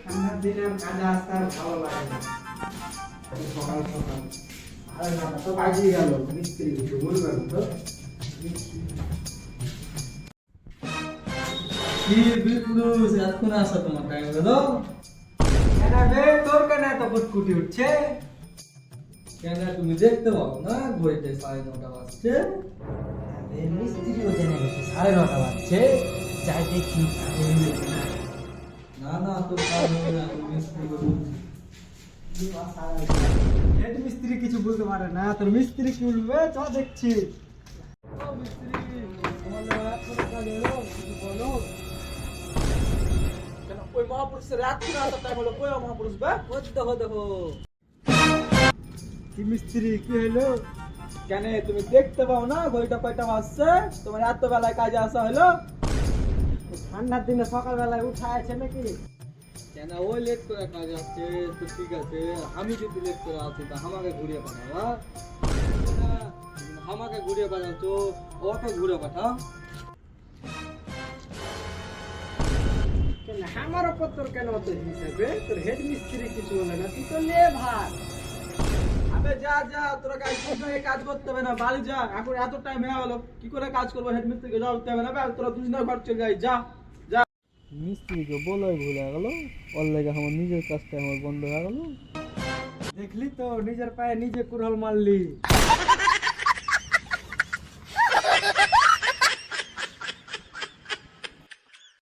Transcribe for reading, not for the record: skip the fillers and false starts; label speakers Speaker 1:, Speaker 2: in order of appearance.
Speaker 1: ঠান্ডার দিনে কাজে আসতে আর ভালো লাগে না। সকাল সকাল আরে না তো বাজিয়ে গেল, মিস্ত্রি কিছু বলবেন তো?
Speaker 2: কি বিপুরুষ এখন আসা তোমার টাইম হলো?
Speaker 1: কেন বে, তোর কেন এত কুটকুটি উঠছে?
Speaker 2: কেন তুমি দেখতে পাও না ঘড়িতে 9:30 বাজছে?
Speaker 1: আরে মিস্ত্রিও জেনে গেছে 9:30 বাজছে, যাই দেখি কাজে হয়েছে না।
Speaker 2: না না তোর কাজ হবে না, তুমি মিস্ত্রি করে বলছি।
Speaker 1: হেড মিস্ত্রি কিছু বলতে পারে না, তোর মিস্ত্রি কি বলবে? চ দেখছি।
Speaker 2: ও মিস্ত্রি, তোমার রাত করে কাজ হলো, কিছু বলো। কেন ওই মহাপুরুষের রাত করে আসার টাইম হলো, কই মহাপুরুষ বে? ওই দেখো দেখো।
Speaker 1: কি মিস্ত্রি কি হলো?
Speaker 2: কেন তুমি দেখতে পাও না ঘড়িটা কয়টা বাজছে? তোমার এত বেলায় কাজে আসা হলো?
Speaker 1: ঠান্ডার দিনে সকালবেলায় উঠা আছে নাকি?
Speaker 2: কেন ওই লেট করে কাজ আসছে তো ঠিক আছে, আমি যদি লেট করে আসি তা আমাকে ঘুরিয়ে পাঠাবা না? আমাকে ঘুরিয়ে পাঠাচ্ছ, ওকে ঘুরে পাঠাও।
Speaker 1: কেন আমার ওপর তোর কেন অত হিসাবে? তোর হেড মিস্ত্রি কিছু বলে না, তুই তো লেভার।
Speaker 2: আবে যা যা, তোরা কাজ করতে কাজ করতে হবে না, বাড়ি যা। এখন এত টাইম হয়ে গেল, কি করে কাজ করবো? হেড মিস্ত্রিকে যাওয়া করতে হবে না, তোরা দুজনের ঘর চলে যাই, যা যা। মিস্ত্রিকে বলাই ভুল হয়ে গেল, ওর লেগে আমার নিজের কাজটা আমার বন্ধ হয়ে গেল।
Speaker 1: দেখলি তো নিজের পায়ে নিজে কুড়াল মারলি।